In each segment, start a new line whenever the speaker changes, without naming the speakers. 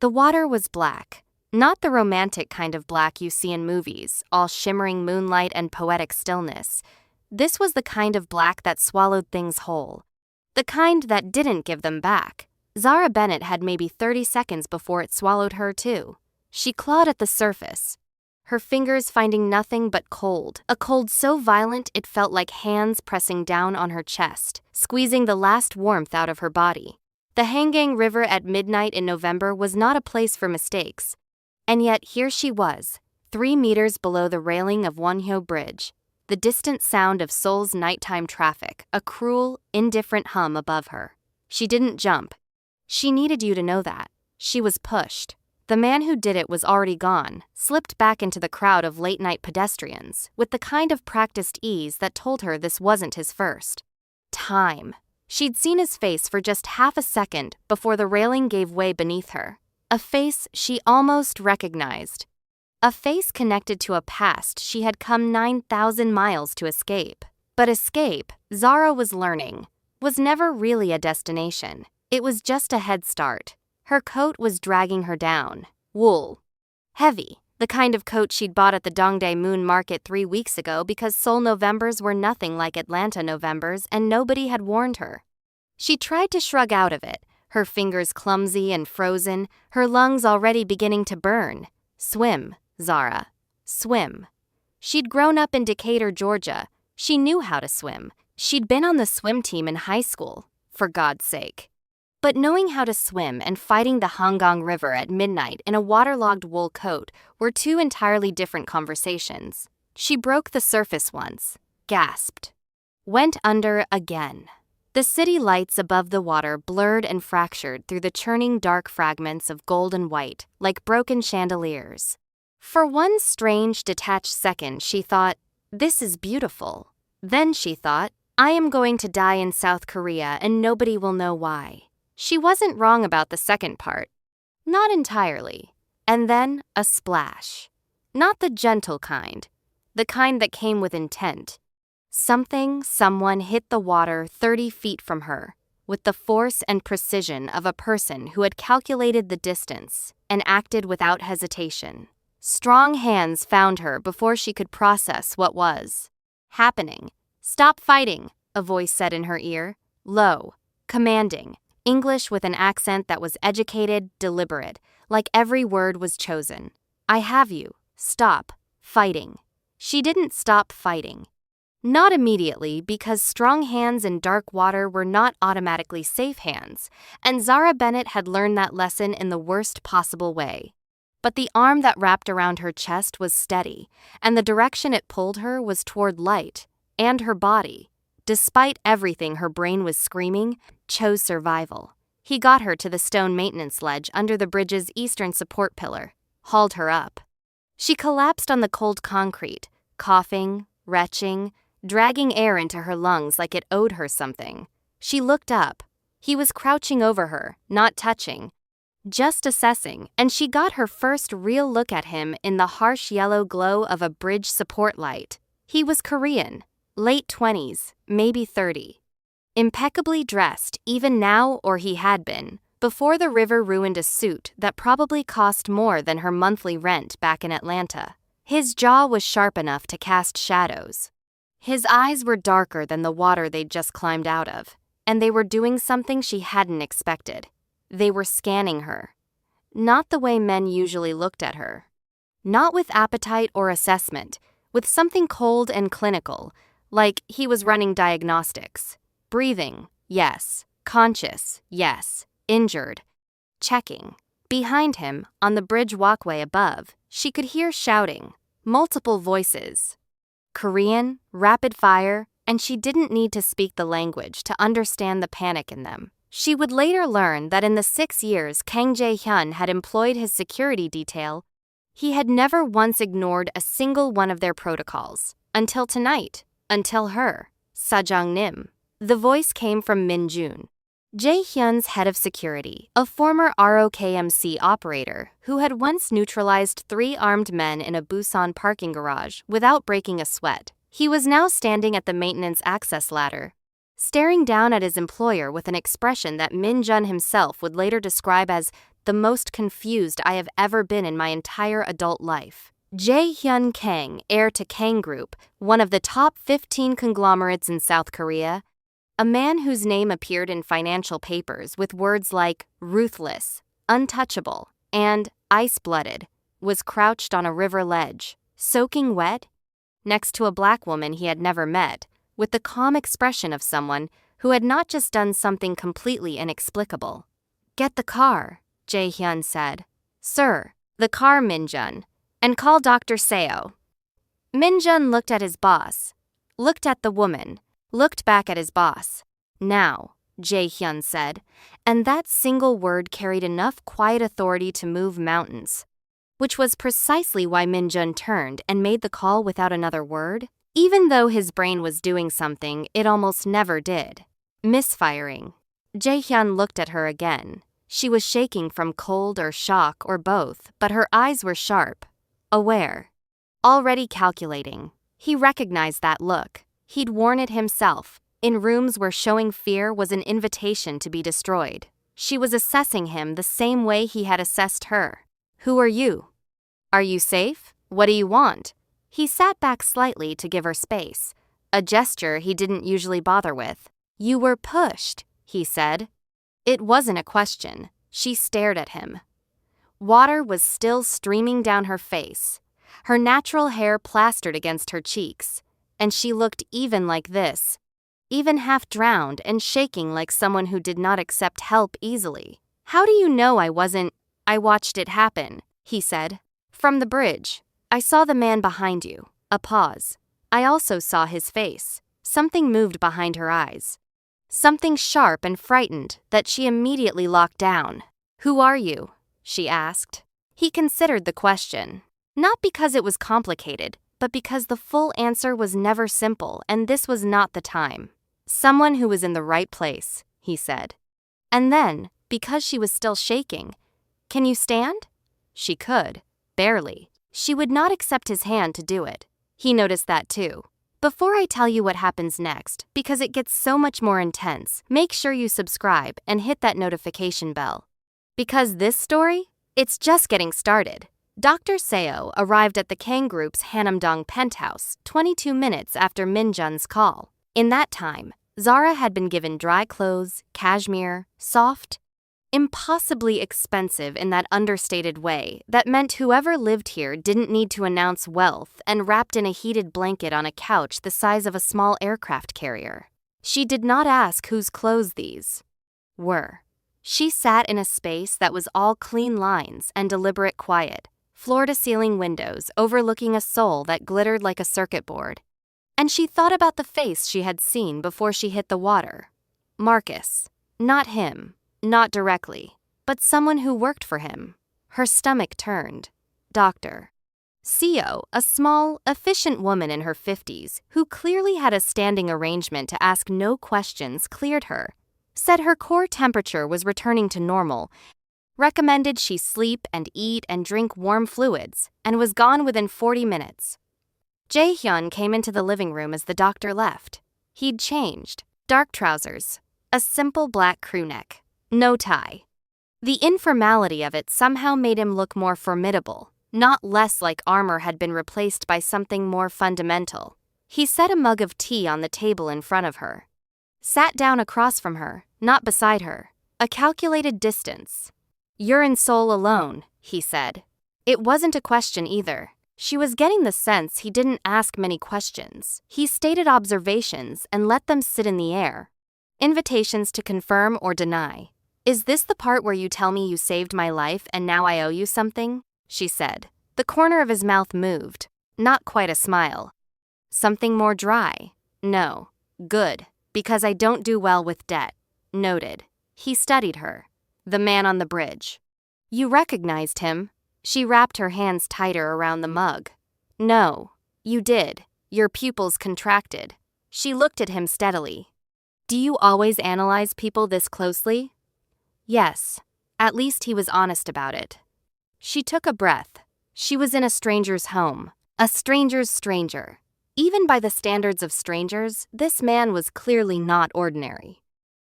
The water was black. Not the romantic kind of black you see in movies, all shimmering moonlight and poetic stillness. This was the kind of black that swallowed things whole. The kind that didn't give them back. Zara Bennett had maybe 30 seconds before it swallowed her too. She clawed at the surface, her fingers finding nothing but cold, a cold so violent it felt like hands pressing down on her chest, squeezing the last warmth out of her body. The Hangang River at midnight in November was not a place for mistakes. And yet here she was, 3 meters below the railing of Wonhyo Bridge, the distant sound of Seoul's nighttime traffic, a cruel, indifferent hum above her. She didn't jump. She needed you to know that. She was pushed. The man who did it was already gone, slipped back into the crowd of late-night pedestrians, with the kind of practiced ease that told her this wasn't his first time. She'd seen his face for just half a second before the railing gave way beneath her. A face she almost recognized. A face connected to a past she had come 9,000 miles to escape. But escape, Zara was learning, was never really a destination. It was just a head start. Her coat was dragging her down. Wool. Heavy. The kind of coat she'd bought at the Dongdae Moon Market 3 weeks ago because Seoul Novembers were nothing like Atlanta Novembers and nobody had warned her. She tried to shrug out of it, her fingers clumsy and frozen, her lungs already beginning to burn. Swim, Zara. Swim. She'd grown up in Decatur, Georgia. She knew how to swim. She'd been on the swim team in high school, for God's sake. But knowing how to swim and fighting the Hangang River at midnight in a waterlogged wool coat were 2 entirely different conversations. She broke the surface once, gasped, went under again. The city lights above the water blurred and fractured through the churning dark fragments of gold and white, like broken chandeliers. For one strange, detached second, she thought, this is beautiful. Then she thought, I am going to die in South Korea and nobody will know why. She wasn't wrong about the second part. Not entirely. And then a splash. Not the gentle kind. The kind that came with intent. Someone hit the water 30 feet from her, with the force and precision of a person who had calculated the distance and acted without hesitation. Strong hands found her before she could process what was happening. Stop fighting, a voice said in her ear, low, commanding. English with an accent that was educated, deliberate, like every word was chosen. I have you. Stop fighting. She didn't stop fighting. Not immediately, because strong hands in dark water were not automatically safe hands, and Zara Bennett had learned that lesson in the worst possible way. But the arm that wrapped around her chest was steady, and the direction it pulled her was toward light, and her body, despite everything her brain was screaming, chose survival. He got her to the stone maintenance ledge under the bridge's eastern support pillar, hauled her up. She collapsed on the cold concrete, coughing, retching, dragging air into her lungs like it owed her something. She looked up. He was crouching over her, not touching, just assessing, and she got her first real look at him in the harsh yellow glow of a bridge support light. He was Korean, late 20s, maybe 30. Impeccably dressed, even now, or he had been, before the river ruined a suit that probably cost more than her monthly rent back in Atlanta. His jaw was sharp enough to cast shadows. His eyes were darker than the water they'd just climbed out of, and they were doing something she hadn't expected. They were scanning her. Not the way men usually looked at her. Not with appetite or assessment, with something cold and clinical, like he was running diagnostics. Breathing, yes. Conscious, yes. Injured. Checking. Behind him, on the bridge walkway above, she could hear shouting. Multiple voices. Korean, rapid fire, and she didn't need to speak the language to understand the panic in them. She would later learn that in the 6 years Kang Jae-hyun had employed his security detail, he had never once ignored a single one of their protocols. Until tonight. Until her. Sajong Nim. The voice came from Min Jun, Jae-hyun's head of security, a former ROKMC operator who had once neutralized 3 armed men in a Busan parking garage without breaking a sweat. He was now standing at the maintenance access ladder, staring down at his employer with an expression that Min Jun himself would later describe as the most confused I have ever been in my entire adult life. Jae-hyun Kang, heir to Kang Group, one of the top 15 conglomerates in South Korea, a man whose name appeared in financial papers with words like ruthless, untouchable, and ice-blooded, was crouched on a river ledge, soaking wet, next to a black woman he had never met, with the calm expression of someone who had not just done something completely inexplicable. "Get the car," Jae-hyun said. "Sir, the car, Min-jun, and call Dr. Seo." Min-jun looked at his boss, looked at the woman, looked back at his boss. "Now," Jae-hyun said, and that single word carried enough quiet authority to move mountains. Which was precisely why Min-jun turned and made the call without another word. Even though his brain was doing something it almost never did. Misfiring. Jae-hyun looked at her again. She was shaking from cold or shock or both, but her eyes were sharp, aware, already calculating. He recognized that look. He'd worn it himself, in rooms where showing fear was an invitation to be destroyed. She was assessing him the same way he had assessed her. "Who are you? Are you safe? What do you want?" He sat back slightly to give her space, a gesture he didn't usually bother with. "You were pushed," he said. It wasn't a question. She stared at him. Water was still streaming down her face, her natural hair plastered against her cheeks, and she looked even like this, even half drowned and shaking like someone who did not accept help easily. "How do you know I wasn't?" "I watched it happen," he said. "From the bridge. I saw the man behind you." A pause. "I also saw his face." Something moved behind her eyes. Something sharp and frightened that she immediately locked down. "Who are you?" she asked. He considered the question. Not because it was complicated, but because the full answer was never simple, and this was not the time. "Someone who was in the right place," he said. And then, because she was still shaking, "Can you stand?" She could, barely. She would not accept his hand to do it. He noticed that too. Before I tell you what happens next, because it gets so much more intense, make sure you subscribe and hit that notification bell. Because this story, it's just getting started. Dr. Seo arrived at the Kang Group's Hanamdong penthouse 22 minutes after Min-jun's call. In that time, Zara had been given dry clothes, cashmere, soft, impossibly expensive in that understated way that meant whoever lived here didn't need to announce wealth and wrapped in a heated blanket on a couch the size of a small aircraft carrier. She did not ask whose clothes these were. She sat in a space that was all clean lines and deliberate quiet, floor-to-ceiling windows overlooking a Seoul that glittered like a circuit board. And she thought about the face she had seen before she hit the water. Marcus. Not him. Not directly, but someone who worked for him. Her stomach turned. Dr. Seo, a small, efficient woman in her 50s, who clearly had a standing arrangement to ask no questions, cleared her, said her core temperature was returning to normal, recommended she sleep and eat and drink warm fluids, and was gone within 40 minutes. Jae-hyun came into the living room as the doctor left. He'd changed. Dark trousers, a simple black crew neck. No tie. The informality of it somehow made him look more formidable, not less like armor had been replaced by something more fundamental. He set a mug of tea on the table in front of her. Sat down across from her, not beside her, a calculated distance. "You're in Seoul alone," he said. It wasn't a question either. She was getting the sense he didn't ask many questions. He stated observations and let them sit in the air. Invitations to confirm or deny. "Is this the part where you tell me you saved my life and now I owe you something?" she said. The corner of his mouth moved. Not quite a smile. "Something more dry?" "No." "Good, because I don't do well with debt." Noted. He studied her. "The man on the bridge." "You recognized him?" She wrapped her hands tighter around the mug. "No." "You did. Your pupils contracted." She looked at him steadily. "Do you always analyze people this closely?" Yes. At least he was honest about it. She took a breath. She was in a stranger's home, a stranger's stranger. Even by the standards of strangers, this man was clearly not ordinary.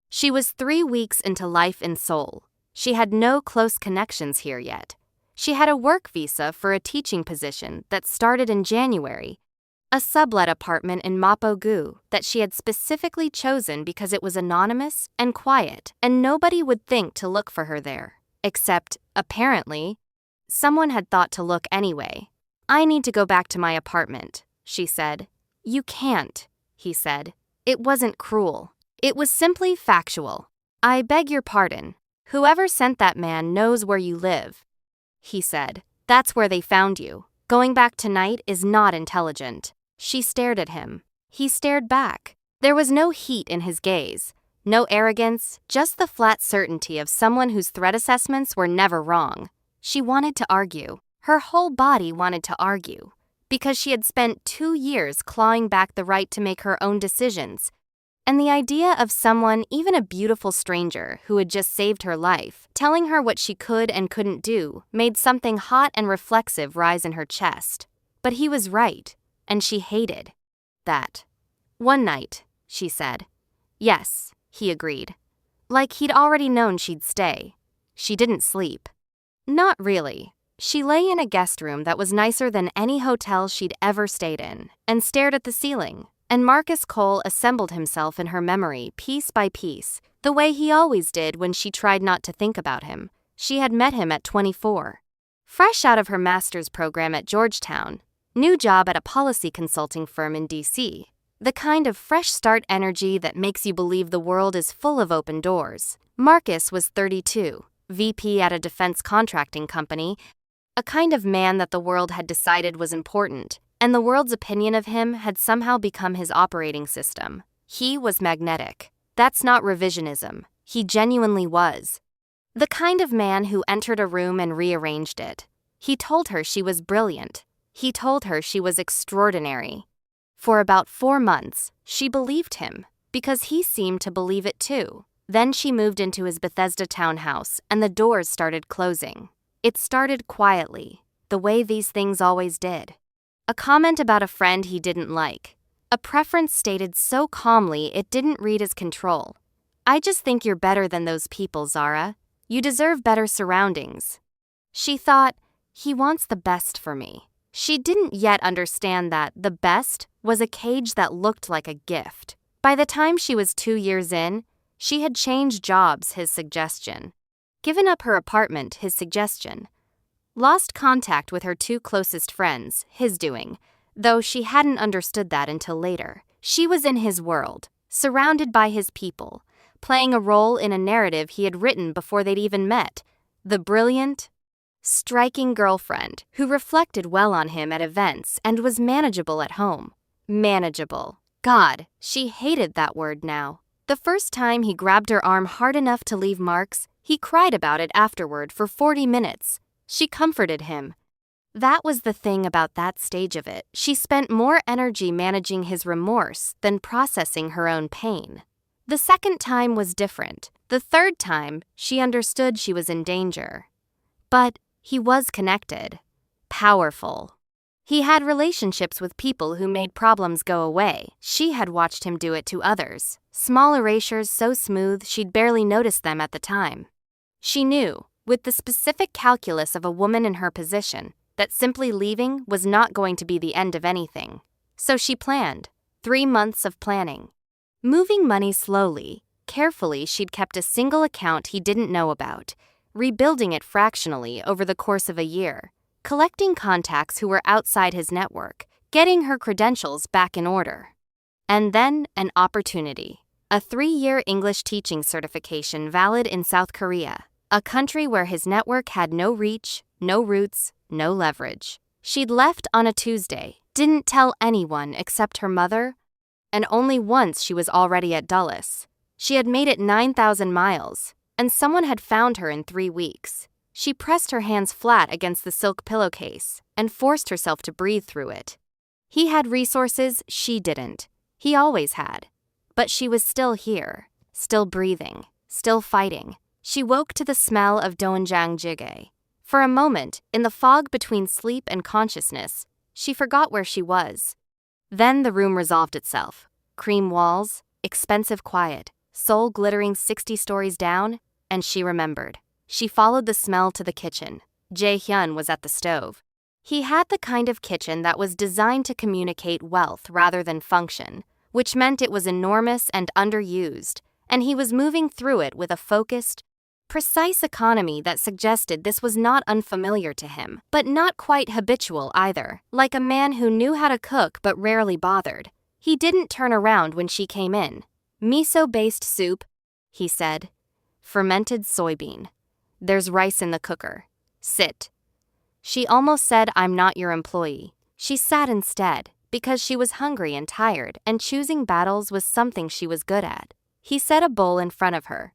She was 3 weeks into life in Seoul. She had no close connections here yet. She had a work visa for a teaching position that started in January, a sublet apartment in Mapo-gu that she had specifically chosen because it was anonymous and quiet, and nobody would think to look for her there. Except, apparently, someone had thought to look anyway. "I need to go back to my apartment," she said. "You can't," he said. It wasn't cruel. It was simply factual. "I beg your pardon. Whoever sent that man knows where you live," he said. "That's where they found you. Going back tonight is not intelligent." She stared at him. He stared back. There was no heat in his gaze, no arrogance, just the flat certainty of someone whose threat assessments were never wrong. She wanted to argue. Her whole body wanted to argue, because she had spent 2 years clawing back the right to make her own decisions. And the idea of someone, even a beautiful stranger who had just saved her life, telling her what she could and couldn't do, made something hot and reflexive rise in her chest. But he was right, and she hated that. "One night," she said. "Yes," he agreed. Like he'd already known she'd stay. She didn't sleep. Not really. She lay in a guest room that was nicer than any hotel she'd ever stayed in, and stared at the ceiling. And Marcus Cole assembled himself in her memory piece by piece, the way he always did when she tried not to think about him. She had met him at 24. Fresh out of her master's program at Georgetown, new job at a policy consulting firm in D.C., the kind of fresh start energy that makes you believe the world is full of open doors. Marcus was 32, VP at a defense contracting company, a kind of man that the world had decided was important, and the world's opinion of him had somehow become his operating system. He was magnetic. That's not revisionism. He genuinely was. The kind of man who entered a room and rearranged it. He told her she was brilliant. He told her she was extraordinary. For about 4 months, she believed him, because he seemed to believe it too. Then she moved into his Bethesda townhouse, and the doors started closing. It started quietly, the way these things always did. A comment about a friend he didn't like. A preference stated so calmly it didn't read as control. "I just think you're better than those people, Zara. You deserve better surroundings." She thought, he wants the best for me. She didn't yet understand that the best was a cage that looked like a gift. By the time she was 2 years in, she had changed jobs, his suggestion. Given up her apartment, his suggestion. Lost contact with her 2 closest friends, his doing, though she hadn't understood that until later. She was in his world, surrounded by his people, playing a role in a narrative he had written before they'd even met. The brilliant, striking girlfriend who reflected well on him at events and was manageable at home. Manageable. God, she hated that word now. The first time he grabbed her arm hard enough to leave marks, he cried about it afterward for 40 minutes. She comforted him. That was the thing about that stage of it. She spent more energy managing his remorse than processing her own pain. The second time was different. The third time, she understood she was in danger. But he was connected. Powerful. He had relationships with people who made problems go away. She had watched him do it to others. Small erasures so smooth she'd barely noticed them at the time. She knew, with the specific calculus of a woman in her position, that simply leaving was not going to be the end of anything. So she planned. 3 months of planning. Moving money slowly, carefully. She'd kept a single account he didn't know about, rebuilding it fractionally over the course of a year, collecting contacts who were outside his network, getting her credentials back in order. And then an opportunity. A 3-year English teaching certification valid in South Korea, a country where his network had no reach, no roots, no leverage. She'd left on a Tuesday, didn't tell anyone except her mother, and only once she was already at Dulles. She had made it 9,000 miles, and someone had found her in 3 weeks. She pressed her hands flat against the silk pillowcase and forced herself to breathe through it. He had resources she didn't. He always had. But she was still here, still breathing, still fighting. She woke to the smell of doenjang jjigae. For a moment, in the fog between sleep and consciousness, she forgot where she was. Then the room resolved itself. Cream walls, expensive quiet, Seoul glittering 60 stories down, and she remembered. She followed the smell to the kitchen. Jae-hyun was at the stove. He had the kind of kitchen that was designed to communicate wealth rather than function, which meant it was enormous and underused, and he was moving through it with a focused, precise economy that suggested this was not unfamiliar to him, but not quite habitual either, like a man who knew how to cook but rarely bothered. He didn't turn around when she came in. "Miso-based soup," he said. "Fermented soybean. There's rice in the cooker. Sit." She almost said, "I'm not your employee." She sat instead, because she was hungry and tired, and choosing battles was something she was good at. He set a bowl in front of her,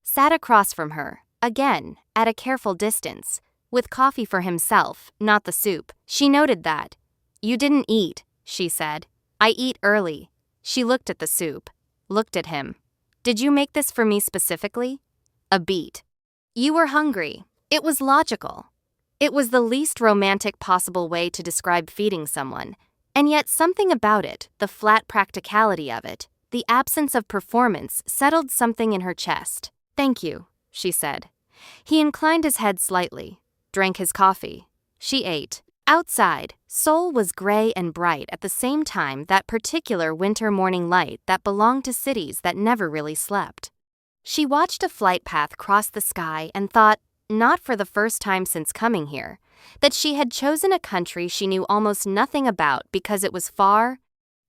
sat across from her, again, at a careful distance, with coffee for himself, not the soup. She noted that. "You didn't eat," she said. "I eat early." She looked at the soup, looked at him. "Did you make this for me specifically?" A beat. "You were hungry." It was logical. It was the least romantic possible way to describe feeding someone, and yet something about it, the flat practicality of it, the absence of performance, settled something in her chest. "Thank you," she said. He inclined his head slightly, drank his coffee. She ate. Outside, Seoul was gray and bright at the same time, that particular winter morning light that belonged to cities that never really slept. She watched a flight path cross the sky and thought, not for the first time since coming here, that she had chosen a country she knew almost nothing about because it was far,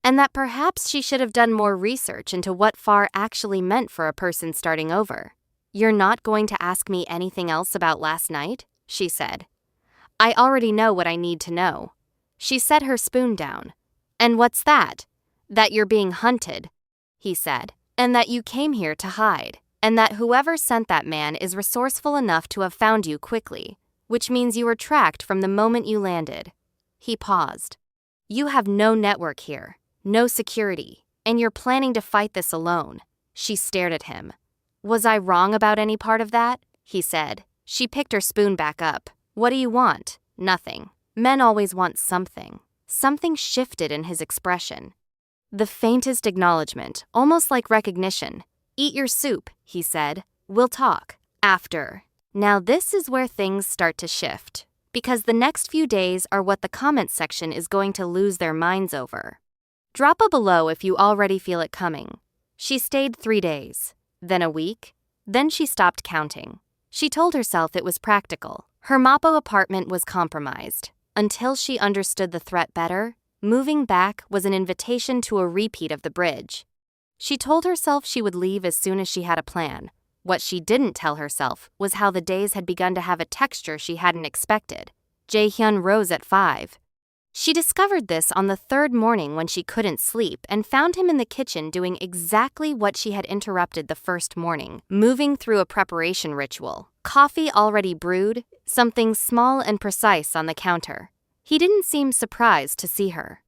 and that perhaps she should have done more research into what far actually meant for a person starting over. "You're not going to ask me anything else about last night?" she said. "I already know what I need to know." She set her spoon down. "And what's that?" "That you're being hunted," he said, "and that you came here to hide. And that whoever sent that man is resourceful enough to have found you quickly, which means you were tracked from the moment you landed." He paused. "You have no network here, no security, and you're planning to fight this alone." She stared at him. "Was I wrong about any part of that?" he said. She picked her spoon back up. "What do you want?" "Nothing. Men always want something." Something shifted in his expression. The faintest acknowledgement, almost like recognition. "Eat your soup," he said. "We'll talk after." Now this is where things start to shift, because the next few days are what the comment section is going to lose their minds over. Drop a below if you already feel it coming. She stayed 3 days, then a week, then she stopped counting. She told herself it was practical. Her Mapo apartment was compromised. Until she understood the threat better, moving back was an invitation to a repeat of the bridge. She told herself she would leave as soon as she had a plan. What she didn't tell herself was how the days had begun to have a texture she hadn't expected. Jae-hyun rose at 5. She discovered this on the 3rd morning when she couldn't sleep and found him in the kitchen doing exactly what she had interrupted the first morning, moving through a preparation ritual. Coffee already brewed, something small and precise on the counter. He didn't seem surprised to see her.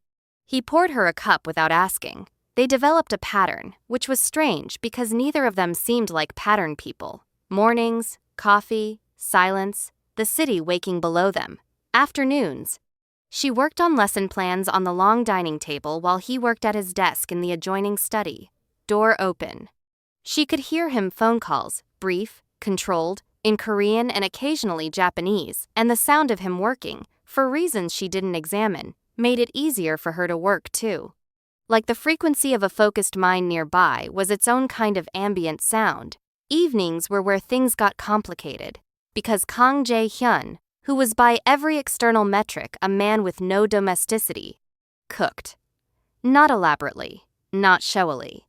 He poured her a cup without asking. They developed a pattern, which was strange because neither of them seemed like pattern people. Mornings, coffee, silence, the city waking below them. Afternoons. She worked on lesson plans on the long dining table while he worked at his desk in the adjoining study. Door open. She could hear him phone calls, brief, controlled, in Korean and occasionally Japanese, and the sound of him working, for reasons she didn't examine, made it easier for her to work too. Like the frequency of a focused mind nearby was its own kind of ambient sound. Evenings were where things got complicated, because Kang Jae-hyun, who was by every external metric a man with no domesticity, cooked. Not elaborately, not showily,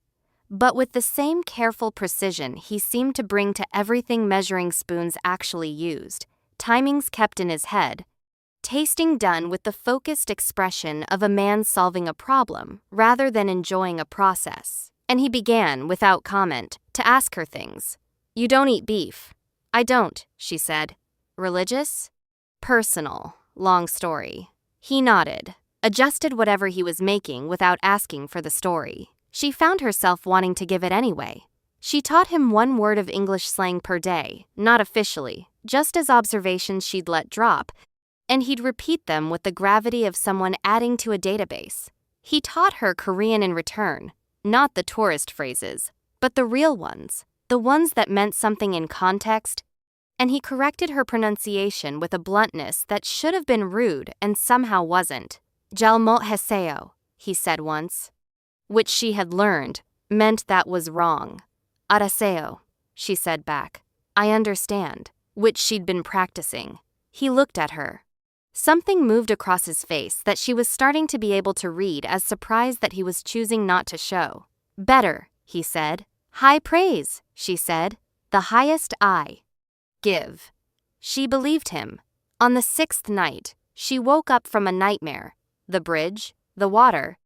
but with the same careful precision he seemed to bring to everything measuring spoons actually used, timings kept in his head, tasting done with the focused expression of a man solving a problem rather than enjoying a process. And he began, without comment, to ask her things. "You don't eat beef." "I don't," she said. "Religious?" "Personal. Long story." He nodded, adjusted whatever he was making without asking for the story. She found herself wanting to give it anyway. She taught him 1 word of English slang per day, not officially, just as observations she'd let drop, and he'd repeat them with the gravity of someone adding to a database. He taught her Korean in return, not the tourist phrases, but the real ones, the ones that meant something in context, and he corrected her pronunciation with a bluntness that should have been rude and somehow wasn't. "잘못 했어요," he said once, which she had learned meant that was wrong. "알았어요," she said back. "I understand," which she'd been practicing. He looked at her. Something moved across his face that she was starting to be able to read as surprise that he was choosing not to show. "Better," he said. "High praise," she said. "The highest I give." She believed him. On the 6th night, she woke up from a nightmare. The bridge, the water,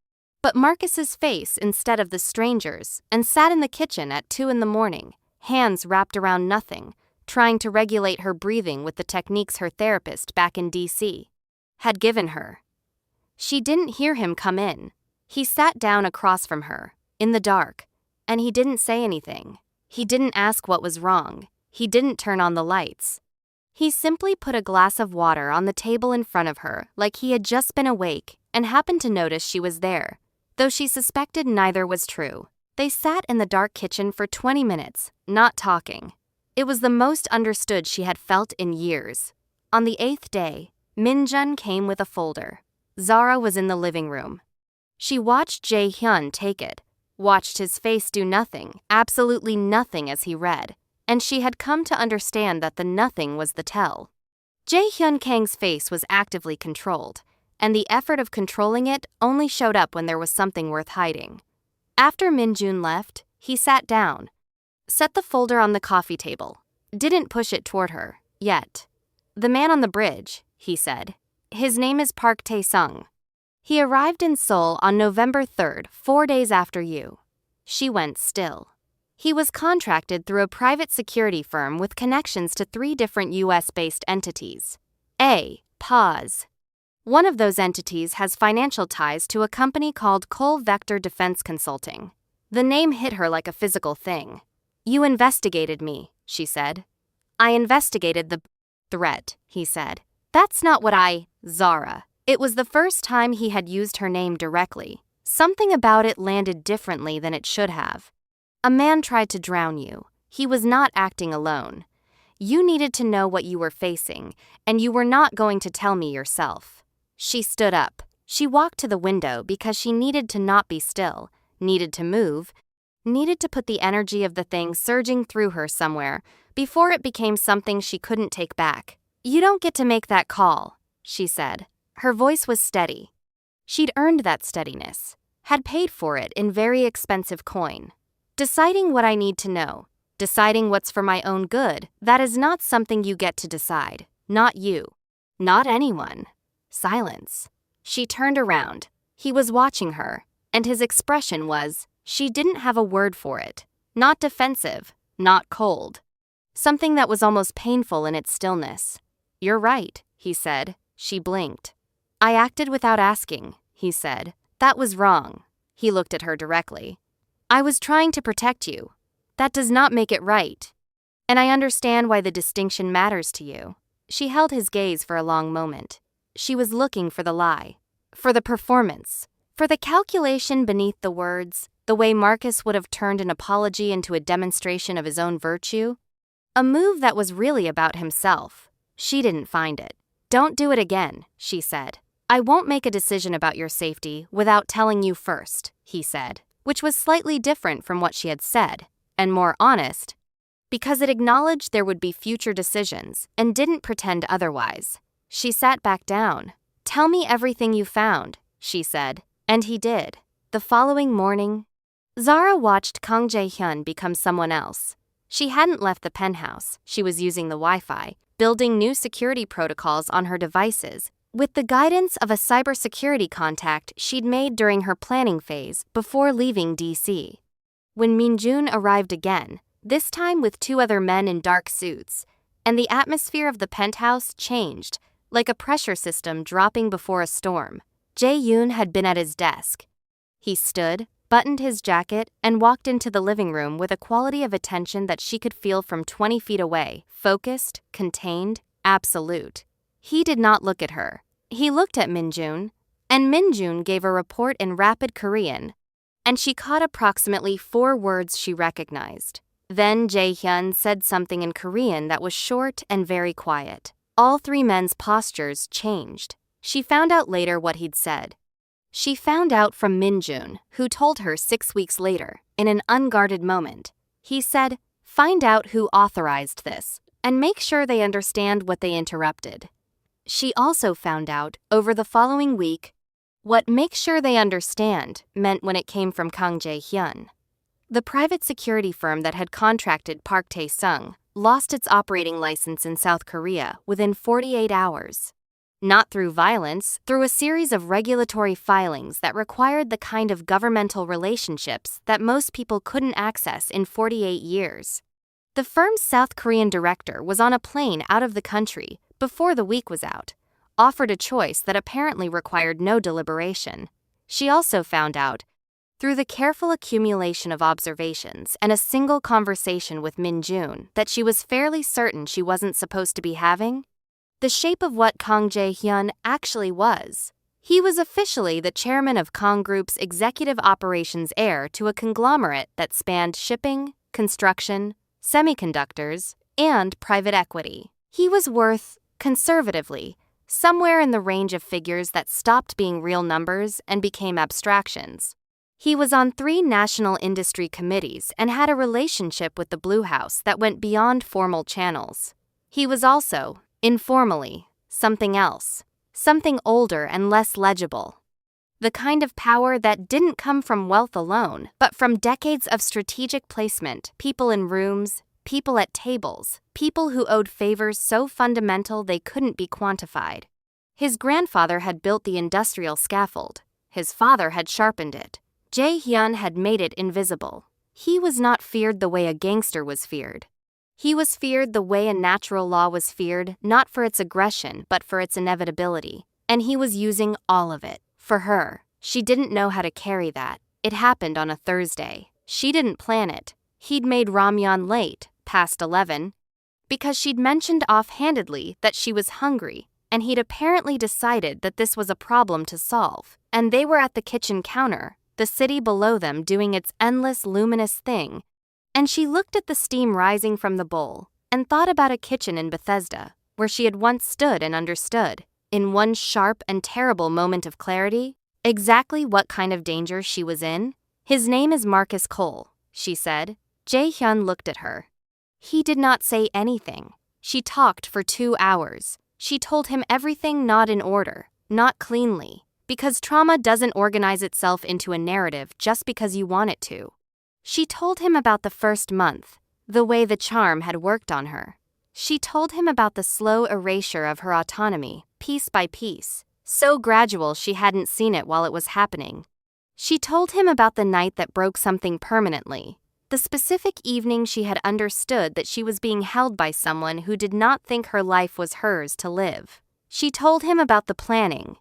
but Marcus's face instead of the stranger's, and sat in the kitchen at 2 in the morning, hands wrapped around nothing, trying to regulate her breathing with the techniques her therapist back in DC had given her. She didn't hear him come in. He sat down across from her, in the dark, and he didn't say anything. He didn't ask what was wrong. He didn't turn on the lights. He simply put a glass of water on the table in front of her like he had just been awake and happened to notice she was there, though she suspected neither was true. They sat in the dark kitchen for 20 minutes, not talking. It was the most understood she had felt in years. On the 8th day, Minjun came with a folder. Zara was in the living room. She watched Jae-hyun take it, watched his face do nothing, absolutely nothing as he read, and she had come to understand that the nothing was the tell. Jae-hyun Kang's face was actively controlled, and the effort of controlling it only showed up when there was something worth hiding. After Minjun left, he sat down, set the folder on the coffee table, didn't push it toward her, yet. "The man on the bridge," he said. "His name is Park Tae-sung. He arrived in Seoul on November 3rd, 4 days after you." She went still. "He was contracted through a private security firm with connections to 3 different US-based entities. Pause. One of those entities has financial ties to a company called Cole Vector Defense Consulting." The name hit her like a physical thing. "You investigated me," she said. "I investigated the threat," he said. "That's not what Zara." It was the first time he had used her name directly. Something about it landed differently than it should have. "A man tried to drown you. He was not acting alone. You needed to know what you were facing, and you were not going to tell me yourself." She stood up. She walked to the window because she needed to not be still, needed to move, needed to put the energy of the thing surging through her somewhere before it became something she couldn't take back. "You don't get to make that call," she said. Her voice was steady. She'd earned that steadiness, had paid for it in very expensive coin. "Deciding what I need to know, deciding what's for my own good, that is not something you get to decide. Not you. Not anyone." Silence. She turned around. He was watching her, and his expression was, she didn't have a word for it. Not defensive, not cold. Something that was almost painful in its stillness. "You're right," he said. She blinked. "I acted without asking," he said. "That was wrong." He looked at her directly. "I was trying to protect you. That does not make it right. And I understand why the distinction matters to you." She held his gaze for a long moment. She was looking for the lie, for the performance, for the calculation beneath the words, the way Marcus would have turned an apology into a demonstration of his own virtue. A move that was really about himself. She didn't find it. "Don't do it again," she said. "I won't make a decision about your safety without telling you first," he said, which was slightly different from what she had said, and more honest, because it acknowledged there would be future decisions and didn't pretend otherwise. She sat back down. "Tell me everything you found," she said, and he did. The following morning, Zara watched Kang Jae-hyun become someone else. She hadn't left the penthouse. She was using the Wi-Fi, building new security protocols on her devices, with the guidance of a cybersecurity contact she'd made during her planning phase before leaving DC. When Minjun arrived again, this time with 2 other men in dark suits, and the atmosphere of the penthouse changed, like a pressure system dropping before a storm. Jae-yoon had been at his desk. He stood, buttoned his jacket, and walked into the living room with a quality of attention that she could feel from 20 feet away, focused, contained, absolute. He did not look at her. He looked at Minjun, and Minjun gave a report in rapid Korean, and she caught approximately 4 words she recognized. Then Jae-hyun said something in Korean that was short and very quiet. All three men's postures changed. She found out later what he'd said. She found out from Min-jun, who told her 6 weeks later, in an unguarded moment. He said, "Find out who authorized this, and make sure they understand what they interrupted." She also found out, over the following week, what "make sure they understand" meant when it came from Kang Jae-hyun. The private security firm that had contracted Park Tae-sung lost its operating license in South Korea within 48 hours. Not through violence, through a series of regulatory filings that required the kind of governmental relationships that most people couldn't access in 48 years. The firm's South Korean director was on a plane out of the country before the week was out, offered a choice that apparently required no deliberation. She also found out, through the careful accumulation of observations and a single conversation with Min-jun that she was fairly certain she wasn't supposed to be having, the shape of what Kang Jae-hyun actually was. He was officially the chairman of Kang Group's executive operations heir to a conglomerate that spanned shipping, construction, semiconductors, and private equity. He was worth, conservatively, somewhere in the range of figures that stopped being real numbers and became abstractions. He was on 3 national industry committees and had a relationship with the Blue House that went beyond formal channels. He was also, informally, something else, something older and less legible. The kind of power that didn't come from wealth alone, but from decades of strategic placement, people in rooms, people at tables, people who owed favors so fundamental they couldn't be quantified. His grandfather had built the industrial scaffold. His father had sharpened it. Jae-hyun had made it invisible. He was not feared the way a gangster was feared. He was feared the way a natural law was feared, not for its aggression, but for its inevitability. And he was using all of it. For her, she didn't know how to carry that. It happened on a Thursday. She didn't plan it. He'd made ramyeon late, past 11, because she'd mentioned offhandedly that she was hungry, and he'd apparently decided that this was a problem to solve. And they were at the kitchen counter, the city below them doing its endless luminous thing, and she looked at the steam rising from the bowl and thought about a kitchen in Bethesda, where she had once stood and understood, in one sharp and terrible moment of clarity, exactly what kind of danger she was in. "His name is Marcus Cole," she said. Jae-hyun looked at her. He did not say anything. She talked for 2 hours. She told him everything not in order, not cleanly, because trauma doesn't organize itself into a narrative just because you want it to. She told him about the first month, the way the charm had worked on her. She told him about the slow erasure of her autonomy, piece by piece, so gradual she hadn't seen it while it was happening. She told him about the night that broke something permanently, the specific evening she had understood that she was being held by someone who did not think her life was hers to live. She told him about the planning,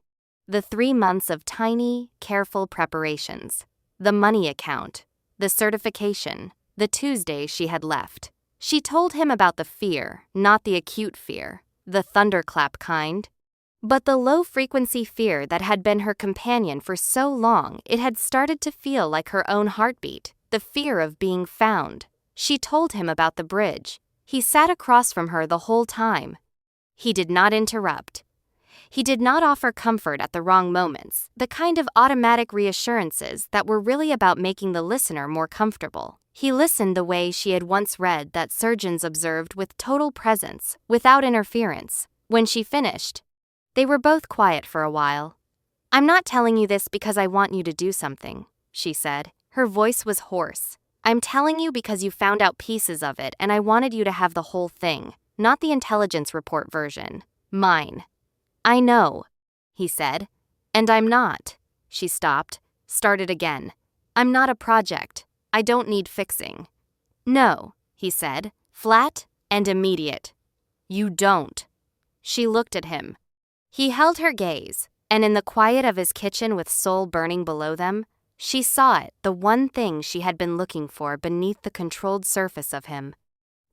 the 3 months of tiny, careful preparations, the money account, the certification, the Tuesday she had left. She told him about the fear, not the acute fear, the thunderclap kind, but the low-frequency fear that had been her companion for so long it had started to feel like her own heartbeat, the fear of being found. She told him about the bridge. He sat across from her the whole time. He did not interrupt. He did not offer comfort at the wrong moments, the kind of automatic reassurances that were really about making the listener more comfortable. He listened the way she had once read that surgeons observed, with total presence, without interference. When she finished, they were both quiet for a while. "I'm not telling you this because I want you to do something," she said. Her voice was hoarse. "I'm telling you because you found out pieces of it and I wanted you to have the whole thing, not the intelligence report version. Mine." "I know," he said. "And I'm not." She stopped, started again. "I'm not a project. I don't need fixing." "No," he said, flat and immediate. "You don't." She looked at him. He held her gaze, and in the quiet of his kitchen with Seoul burning below them, she saw it, the one thing she had been looking for beneath the controlled surface of him.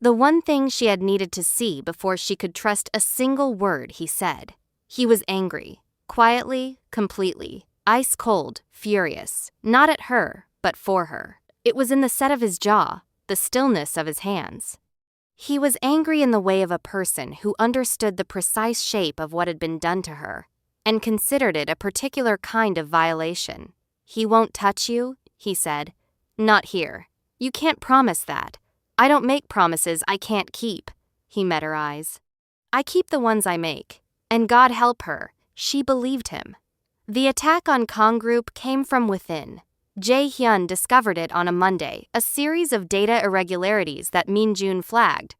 The one thing she had needed to see before she could trust a single word he said. He was angry, quietly, completely, ice-cold, furious, not at her, but for her. It was in the set of his jaw, the stillness of his hands. He was angry in the way of a person who understood the precise shape of what had been done to her, and considered it a particular kind of violation. "He won't touch you," he said. "Not here. You can't promise that. I don't make promises I can't keep." He met her eyes. "I keep the ones I make. And God help her, she believed him." The attack on Kong Group came from within. Jae-hyun discovered it on a Monday, a series of data irregularities that Min-jun flagged.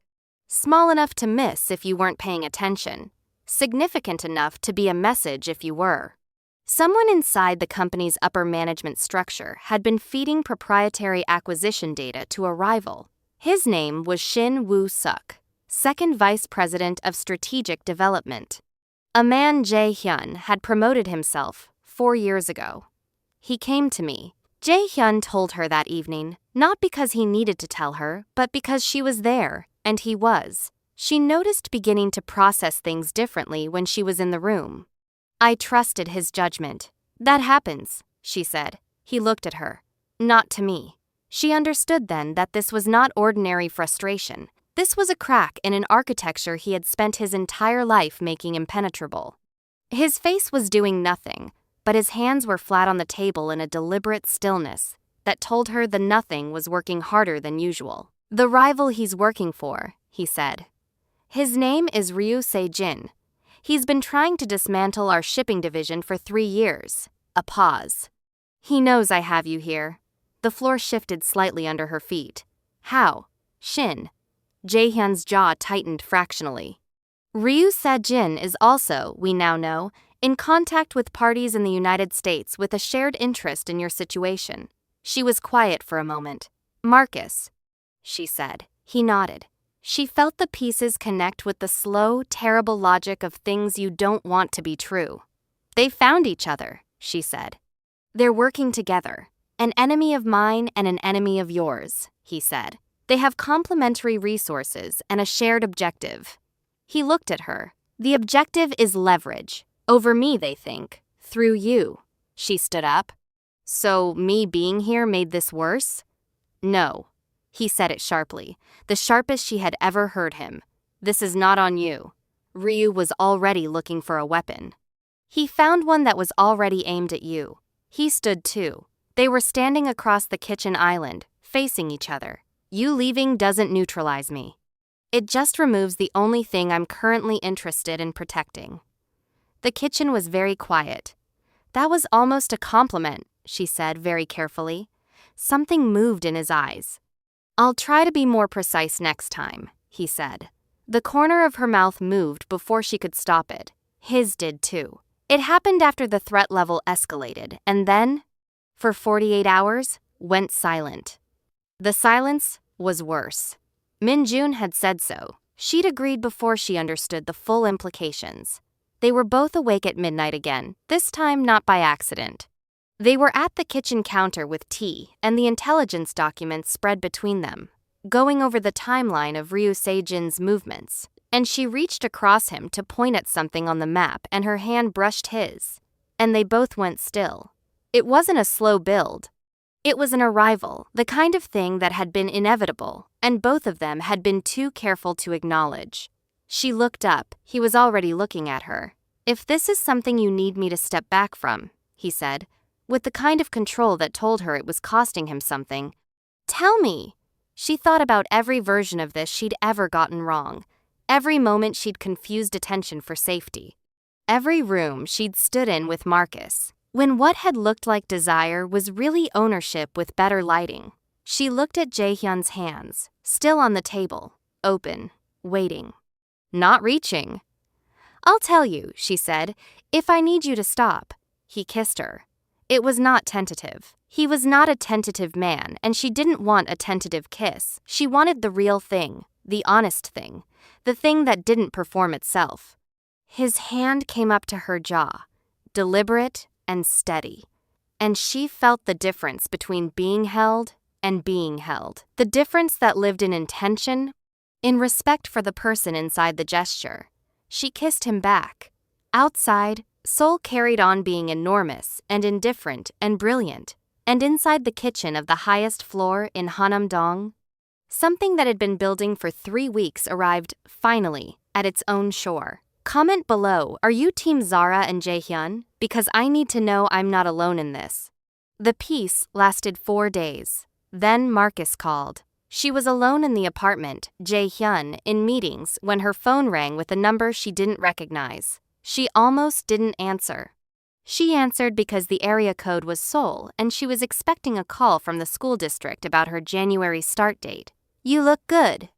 Small enough to miss if you weren't paying attention. Significant enough to be a message if you were. Someone inside the company's upper management structure had been feeding proprietary acquisition data to a rival. His name was Shin Woo-suk, second vice president of strategic development. A man Jae-hyun had promoted himself 4 years ago. "He came to me," Jae-hyun told her that evening, not because he needed to tell her, but because she was there, and he was. She noticed beginning to process things differently when she was in the room. "I trusted his judgment. That happens," she said. He looked at her. "Not to me." She understood then that this was not ordinary frustration. This was a crack in an architecture he had spent his entire life making impenetrable. His face was doing nothing, but his hands were flat on the table in a deliberate stillness that told her the nothing was working harder than usual. "The rival he's working for," he said. "His name is Ryu Se-jin. He's been trying to dismantle our shipping division for 3 years. A pause. He knows I have you here." The floor shifted slightly under her feet. "How?" "Shin." Jae-hyun's jaw tightened fractionally. "Ryu Se-jin is also, we now know, in contact with parties in the United States with a shared interest in your situation." She was quiet for a moment. "Marcus," she said. He nodded. She felt the pieces connect with the slow, terrible logic of things you don't want to be true. "They found each other," she said. "They're working together. An enemy of mine and an enemy of yours," he said. "They have complementary resources and a shared objective." He looked at her. "The objective is leverage. Over me, they think. Through you." She stood up. "So me being here made this worse?" "No." He said it sharply, the sharpest she had ever heard him. "This is not on you." Ryu was already looking for a weapon. "He found one that was already aimed at you." He stood too. They were standing across the kitchen island, facing each other. "You leaving doesn't neutralize me. It just removes the only thing I'm currently interested in protecting." The kitchen was very quiet. "That was almost a compliment," she said very carefully. Something moved in his eyes. "I'll try to be more precise next time," he said. The corner of her mouth moved before she could stop it. His did too. It happened after the threat level escalated, and then, for 48 hours, went silent. The silence was worse. Min-jun had said so. She'd agreed before she understood the full implications. They were both awake at midnight again, this time not by accident. They were at the kitchen counter with tea and the intelligence documents spread between them, going over the timeline of Ryu Se-jin's movements, and she reached across him to point at something on the map and her hand brushed his, and they both went still. It wasn't a slow build. It was an arrival, the kind of thing that had been inevitable, and both of them had been too careful to acknowledge. She looked up. He was already looking at her. "If this is something you need me to step back from," he said, with the kind of control that told her it was costing him something. "Tell me." She thought about every version of this she'd ever gotten wrong, every moment she'd confused attention for safety, every room she'd stood in with Marcus, when what had looked like desire was really ownership with better lighting. She looked at Jae-hyun's hands, still on the table, open, waiting. Not reaching. "I'll tell you," she said, "if I need you to stop." He kissed her. It was not tentative. He was not a tentative man, and she didn't want a tentative kiss. She wanted the real thing, the honest thing, the thing that didn't perform itself. His hand came up to her jaw, deliberate and steady, and she felt the difference between being held and being held. The difference that lived in intention, in respect for the person inside the gesture. She kissed him back. Outside, Seoul carried on being enormous and indifferent and brilliant, and inside the kitchen of the highest floor in Hanam-dong, Something that had been building for 3 weeks arrived, finally, at its own shore. Comment below, are you Team Zara and Jaehyun? Because I need to know I'm not alone in this. The peace lasted 4 days. Then Marcus called. She was alone in the apartment, Jaehyun, in meetings, when her phone rang with a number she didn't recognize. She almost didn't answer. She answered because the area code was Seoul and she was expecting a call from the school district about her January start date. You look good,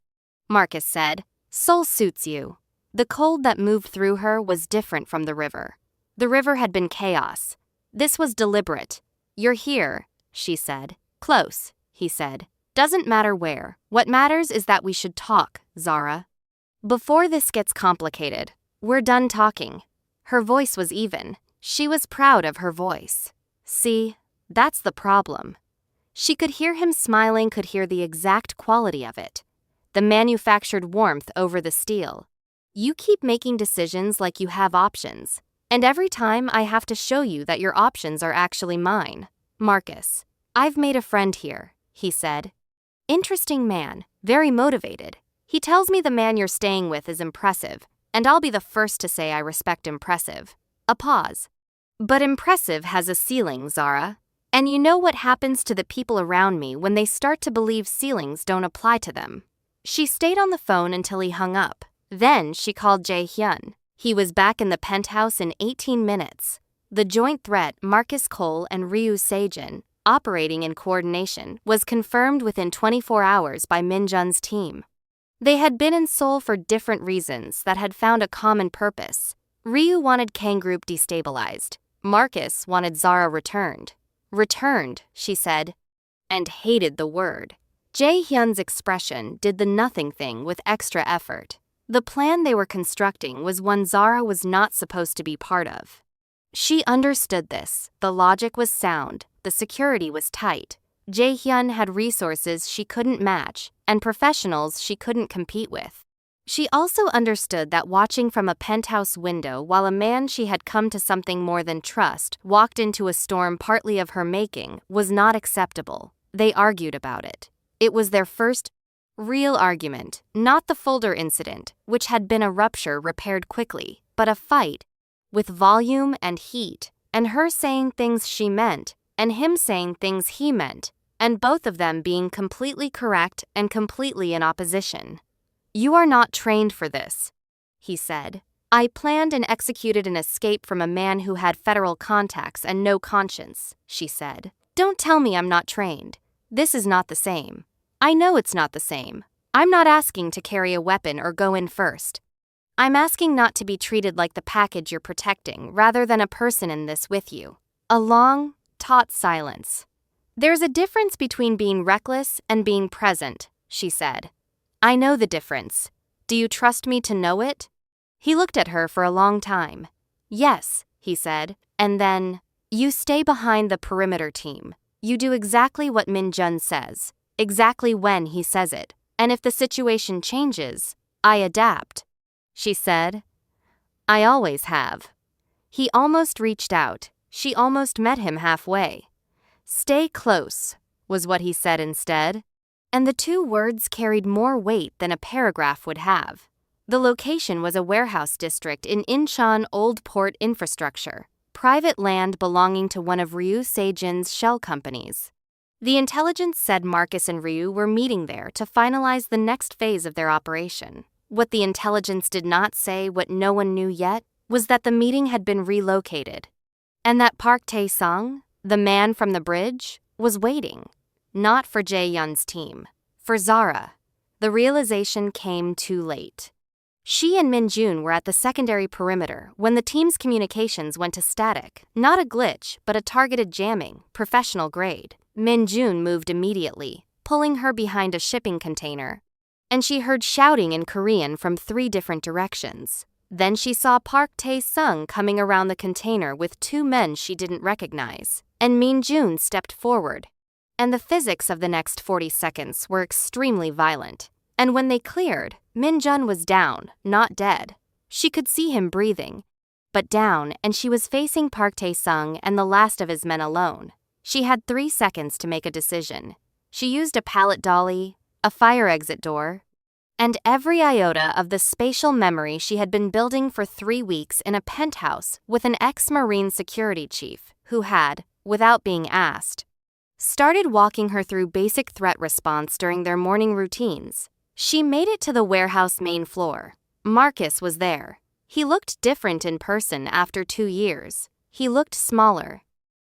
Marcus said. Seoul suits you. The cold that moved through her was different from the river. The river had been chaos. This was deliberate. You're here, she said. Close, he said. Doesn't matter where. What matters is that we should talk, Zara. Before this gets complicated, we're done talking. Her voice was even. She was proud of her voice. See, that's the problem. She could hear him smiling, could hear the exact quality of it. The manufactured warmth over the steel. You keep making decisions like you have options, and every time I have to show you that your options are actually mine. Marcus, I've made a friend here, he said. Interesting man, very motivated. He tells me the man you're staying with is impressive, and I'll be the first to say I respect impressive. A pause. But impressive has a ceiling, Zara. And you know what happens to the people around me when they start to believe ceilings don't apply to them. She stayed on the phone until he hung up. Then she called Jaehyun. He was back in the penthouse in 18 minutes. The joint threat, Marcus Cole and Ryu Sejin, operating in coordination, was confirmed within 24 hours by Minjun's team. They had been in Seoul for different reasons that had found a common purpose. Ryu wanted Kang Group destabilized. Marcus wanted Zara returned. Returned, she said, and hated the word. Jaehyun's expression did the nothing thing with extra effort. The plan they were constructing was one Zara was not supposed to be part of. She understood this. The logic was sound. The security was tight. Jaehyun had resources she couldn't match and professionals she couldn't compete with. She also understood that watching from a penthouse window while a man she had come to something more than trust walked into a storm partly of her making was not acceptable. They argued about it. It was their first real argument, not the folder incident, which had been a rupture repaired quickly, but a fight with volume and heat, and her saying things she meant, and him saying things he meant, and both of them being completely correct and completely in opposition. You are not trained for this, he said. I planned and executed an escape from a man who had federal contacts and no conscience, she said. Don't tell me I'm not trained. This is not the same. I know it's not the same. I'm not asking to carry a weapon or go in first. I'm asking not to be treated like the package you're protecting rather than a person in this with you. A long, taut silence. There's a difference between being reckless and being present, she said. I know the difference. Do you trust me to know it? He looked at her for a long time. Yes, he said, and then, you stay behind the perimeter team. You do exactly what Minjun says, exactly when he says it, and if the situation changes, I adapt. She said. I always have. He almost reached out. She almost met him halfway. Stay close, was what he said instead. And the 2 words carried more weight than a paragraph would have. The location was a warehouse district in Incheon Old Port Infrastructure, private land belonging to one of Ryu Sejin's shell companies. The intelligence said Marcus and Ryu were meeting there to finalize the next phase of their operation. What the intelligence did not say, what no one knew yet, was that the meeting had been relocated, and that Park Tae-sung, the man from the bridge, was waiting. Not for Jaehyun's team, for Zara. The realization came too late. She and Minjun were at the secondary perimeter when the team's communications went to static, not a glitch, but a targeted jamming, professional grade. Minjun moved immediately, pulling her behind a shipping container, and she heard shouting in Korean from 3 different directions. Then she saw Park Tae-sung coming around the container with 2 men she didn't recognize, and Minjun stepped forward. And the physics of the next 40 seconds were extremely violent. And when they cleared, Minjun was down, not dead. She could see him breathing, but down, and she was facing Park Tae-sung and the last of his men alone. She had 3 seconds to make a decision. She used a pallet dolly a fire exit door, and every iota of the spatial memory she had been building for 3 weeks in a penthouse with an ex-Marine security chief who had, without being asked, started walking her through basic threat response during their morning routines. She made it to the warehouse main floor. Marcus was there. He looked different in person after 2 years. He looked smaller.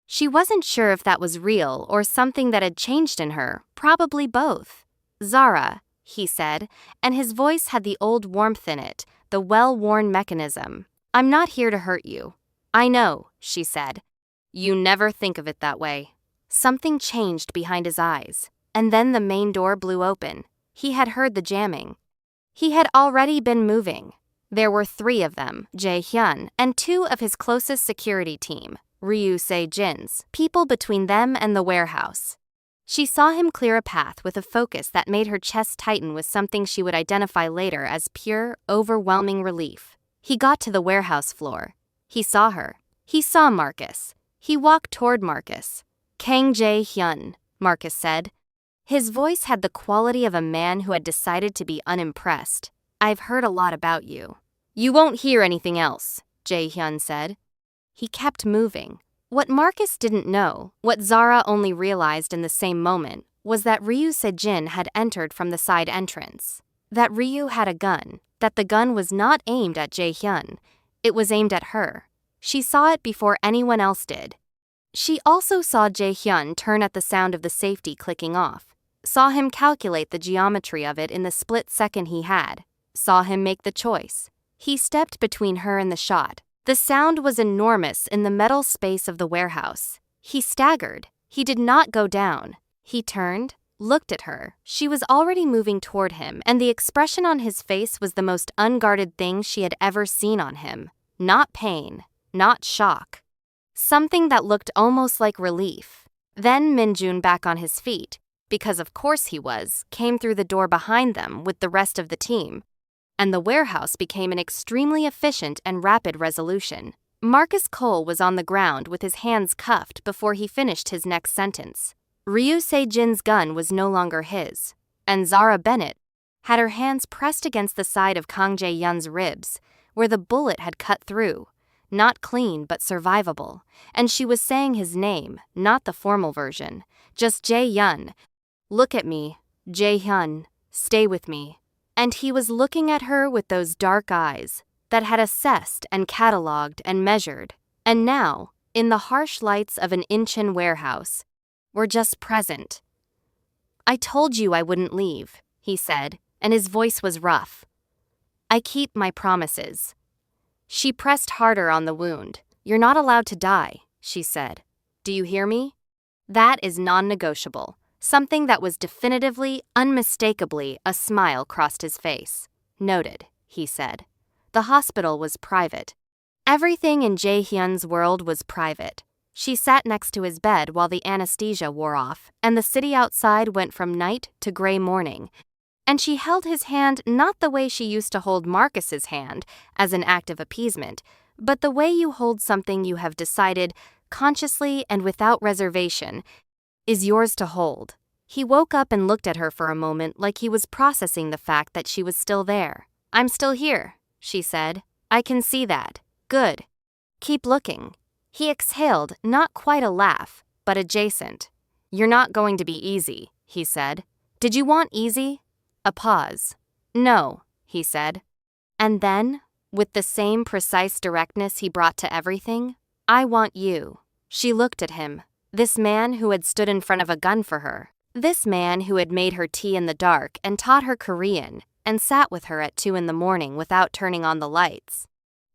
She wasn't sure if that was real or something that had changed in her, probably both. "Zara," he said, and his voice had the old warmth in it, the well-worn mechanism. "I'm not here to hurt you." "I know," she said. "You never think of it that way." Something changed behind his eyes, and then the main door blew open. He had heard the jamming. He had already been moving. There were 3 of them, Jae-hyun, and 2 of his closest security team, Ryu Se-jin's, people between them and the warehouse. She saw him clear a path with a focus that made her chest tighten with something she would identify later as pure, overwhelming relief. He got to the warehouse floor. He saw her. He saw Marcus. He walked toward Marcus. "Kang Jae-hyun," Marcus said. His voice had the quality of a man who had decided to be unimpressed. "I've heard a lot about you." "You won't hear anything else," Jae-hyun said. He kept moving. What Marcus didn't know, what Zara only realized in the same moment, was that Ryu Se-jin had entered from the side entrance. That Ryu had a gun, that the gun was not aimed at Jae-hyun. It was aimed at her. She saw it before anyone else did. She also saw Jae-hyun turn at the sound of the safety clicking off, saw him calculate the geometry of it in the split second he had, saw him make the choice. He stepped between her and the shot. The sound was enormous in the metal space of the warehouse. He staggered. He did not go down. He turned, looked at her. She was already moving toward him, and the expression on his face was the most unguarded thing she had ever seen on him. Not pain, not shock. Something that looked almost like relief. Then Minjun, back on his feet, because of course he was, came through the door behind them with the rest of the team. And the warehouse became an extremely efficient and rapid resolution. Marcus Cole was on the ground with his hands cuffed before he finished his next sentence. Ryu Se-jin's gun was no longer his, and Zara Bennett had her hands pressed against the side of Kang Jae-hyun's ribs, where the bullet had cut through. Not clean, but survivable, and she was saying his name, not the formal version, just Jae-hyun. "Look at me, Jae-hyun, stay with me." And he was looking at her with those dark eyes that had assessed and cataloged and measured, and now, in the harsh lights of an Incheon warehouse, were just present. "I told you I wouldn't leave," he said, and his voice was rough. "I keep my promises." She pressed harder on the wound. "You're not allowed to die," she said. "Do you hear me? That is non-negotiable." Something that was definitively, unmistakably, a smile crossed his face. "Noted," he said. The hospital was private. Everything in Jae-hyun's world was private. She sat next to his bed while the anesthesia wore off, and the city outside went from night to gray morning. And she held his hand not the way she used to hold Marcus's hand, as an act of appeasement, but the way you hold something you have decided, consciously and without reservation, is yours to hold. He woke up and looked at her for a moment like he was processing the fact that she was still there. "I'm still here," she said. "I can see that. Good. Keep looking." He exhaled, not quite a laugh, but adjacent. "You're not going to be easy," he said. "Did you want easy?" A pause. "No," he said. And then, with the same precise directness he brought to everything, "I want you." She looked at him. This man who had stood in front of a gun for her. This man who had made her tea in the dark and taught her Korean and sat with her at 2 a.m. without turning on the lights.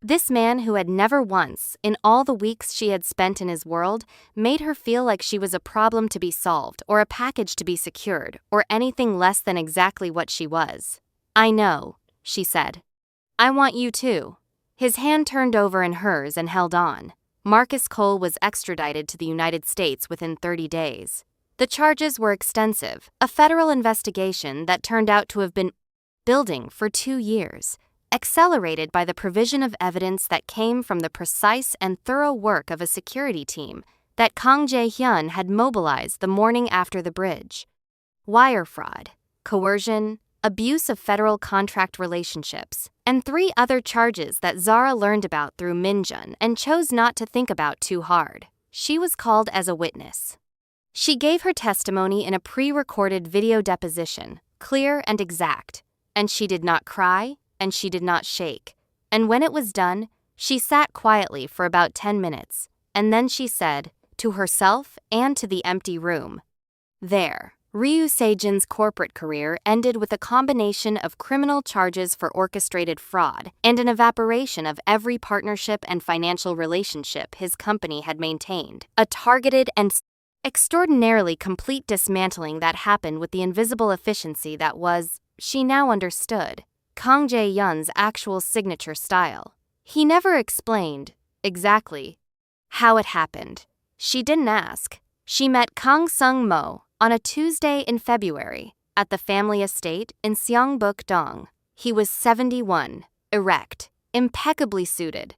This man who had never once, in all the weeks she had spent in his world, made her feel like she was a problem to be solved or a package to be secured or anything less than exactly what she was. "I know," she said. "I want you too." His hand turned over in hers and held on. Marcus Cole was extradited to the United States within 30 days. The charges were extensive, a federal investigation that turned out to have been building for 2 years, accelerated by the provision of evidence that came from the precise and thorough work of a security team that Kang Jae-hyun had mobilized the morning after the bridge. Wire fraud. coercion, abuse of federal contract relationships, and 3 other charges that Zara learned about through Minjun and chose not to think about too hard. She was called as a witness. She gave her testimony in a pre-recorded video deposition, clear and exact, and she did not cry, and she did not shake. And when it was done, she sat quietly for about 10 minutes, and then she said, to herself and to the empty room, "There." Ryu Sejin's corporate career ended with a combination of criminal charges for orchestrated fraud and an evaporation of every partnership and financial relationship his company had maintained. A targeted and extraordinarily complete dismantling that happened with the invisible efficiency that was, she now understood, Kang Jae-hyun's actual signature style. He never explained, exactly, how it happened. She didn't ask. She met Kang Sung-mo on a Tuesday in February at the family estate in Seongbuk-dong. He was 71, erect, impeccably suited,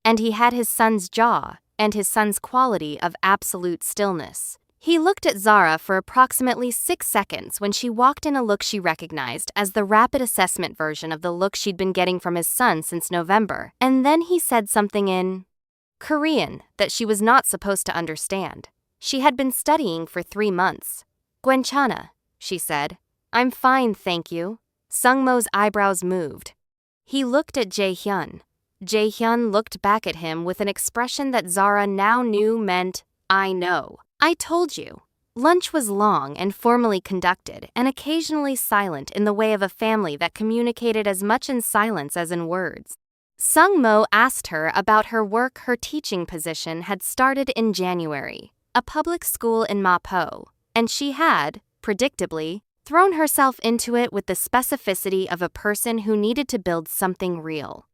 and he had his son's jaw and his son's quality of absolute stillness. He looked at Zara for approximately 6 seconds when she walked in, a look she recognized as the rapid assessment version of the look she'd been getting from his son since November, and then he said something in Korean that she was not supposed to understand. She had been studying for 3 months. "Gwenchana," she said. "I'm fine, thank you." Sungmo's eyebrows moved. He looked at Jae-hyun. Jae-hyun looked back at him with an expression that Zara now knew meant, "I know. I told you." Lunch was long and formally conducted and occasionally silent in the way of a family that communicated as much in silence as in words. Sungmo asked her about her work. Her teaching position had started in January, a public school in Mapo, and she had, predictably, thrown herself into it with the specificity of a person who needed to build something real.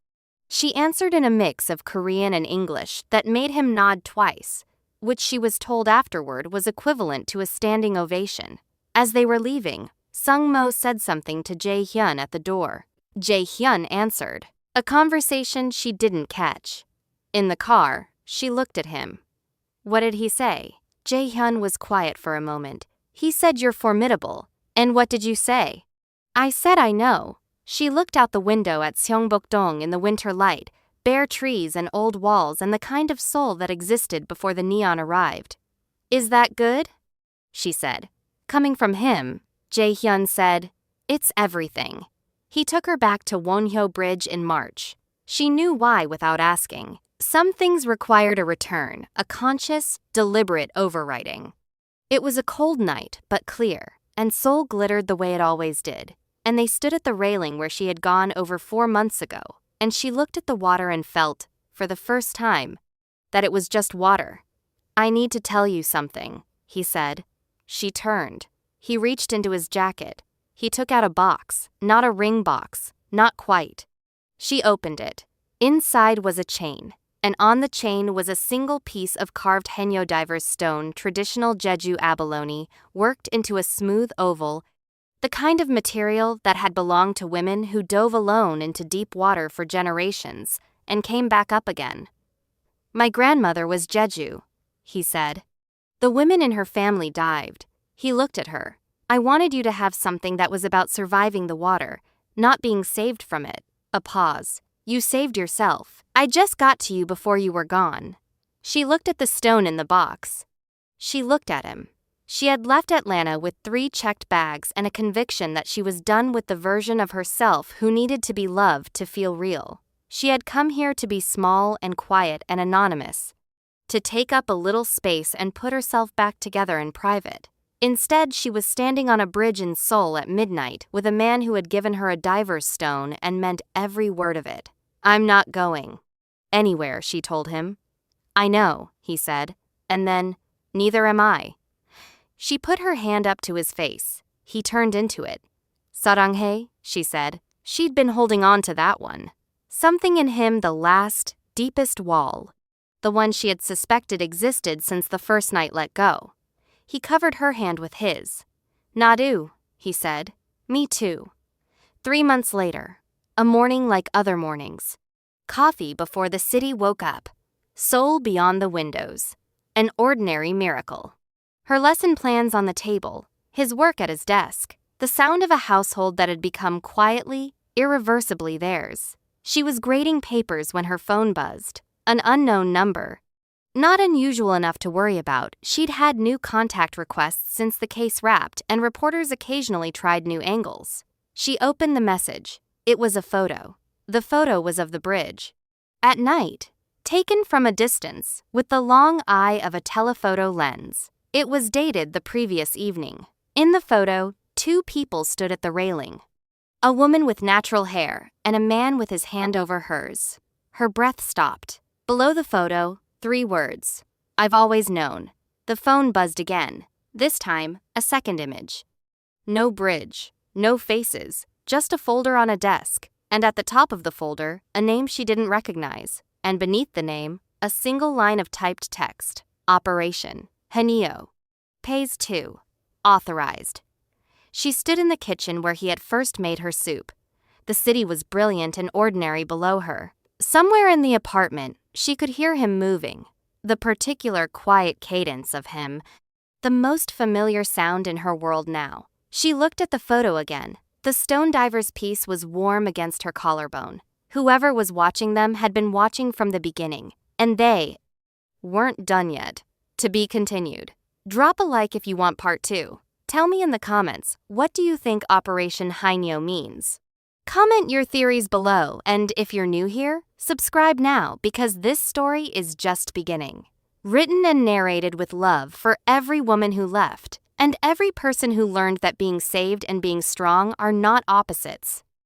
She answered in a mix of Korean and English that made him nod twice, which she was told afterward was equivalent to a standing ovation. As they were leaving, Sungmo said something to Jae-hyun at the door. Jae-hyun answered, a conversation she didn't catch. In the car, she looked at him. What did he say? Jae-hyun was quiet for a moment. He said, "You're formidable." "And what did you say?" "I said I know." She looked out the window at Seongbuk-dong in the winter light, bare trees and old walls and the kind of soul that existed before the neon arrived. "Is that good?" she said. Coming from him, Jae-hyun said, "It's everything." He took her back to Wonhyo Bridge in March. She knew why without asking. Some things required a return, a conscious, deliberate overwriting. It was a cold night, but clear, and Seoul glittered the way it always did, and they stood at the railing where she had gone over 4 months ago, and she looked at the water and felt, for the first time, that it was just water. "I need to tell you something," he said. She turned. He reached into his jacket. He took out a box, not a ring box, not quite. She opened it. Inside was a chain, and on the chain was a single piece of carved Haenyeo diver's stone, traditional Jeju abalone, worked into a smooth oval, the kind of material that had belonged to women who dove alone into deep water for generations and came back up again. "My grandmother was Jeju," he said. "The women in her family dived." He looked at her. "I wanted you to have something that was about surviving the water, not being saved from it." A pause. "You saved yourself. I just got to you before you were gone." She looked at the stone in the box. She looked at him. She had left Atlanta with 3 checked bags and a conviction that she was done with the version of herself who needed to be loved to feel real. She had come here to be small and quiet and anonymous, to take up a little space and put herself back together in private. Instead, she was standing on a bridge in Seoul at midnight with a man who had given her a diver's stone and meant every word of it. "I'm not going anywhere," she told him. "I know," he said, and then, "Neither am I." She put her hand up to his face. He turned into it. "Saranghae," she said. She'd been holding on to that one. Something in him, the last, deepest wall. The one she had suspected existed since the first night let go. He covered her hand with his. "Nadu," he said. "Me too." 3 months later, a morning like other mornings. Coffee before the city woke up. Seoul beyond the windows. An ordinary miracle. Her lesson plans on the table, his work at his desk, the sound of a household that had become quietly, irreversibly theirs. She was grading papers when her phone buzzed. An unknown number. Not unusual enough to worry about, she'd had new contact requests since the case wrapped, and reporters occasionally tried new angles. She opened the message. It was a photo. The photo was of the bridge. At night, taken from a distance, with the long eye of a telephoto lens. It was dated the previous evening. In the photo, two people stood at the railing. A woman with natural hair, and a man with his hand over hers. Her breath stopped. Below the photo, 3 words. I've always known. The phone buzzed again. This time, a second image. No bridge, no faces, just a folder on a desk, and at the top of the folder, a name she didn't recognize, and beneath the name, a single line of typed text. Operation Haneo. Pays 2. Authorized. She stood in the kitchen where he had first made her soup. The city was brilliant and ordinary below her. Somewhere in the apartment, she could hear him moving. The particular quiet cadence of him, the most familiar sound in her world now. She looked at the photo again. The stone diver's piece was warm against her collarbone. Whoever was watching them had been watching from the beginning, and they weren't done yet. To be continued. Drop a like if you want part 2. Tell me in the comments, what do you think Operation Hainyo means? Comment your theories below, and if you're new here, subscribe now because this story is just beginning. Written and narrated with love for every woman who left, and every person who learned that being saved and being strong are not opposites.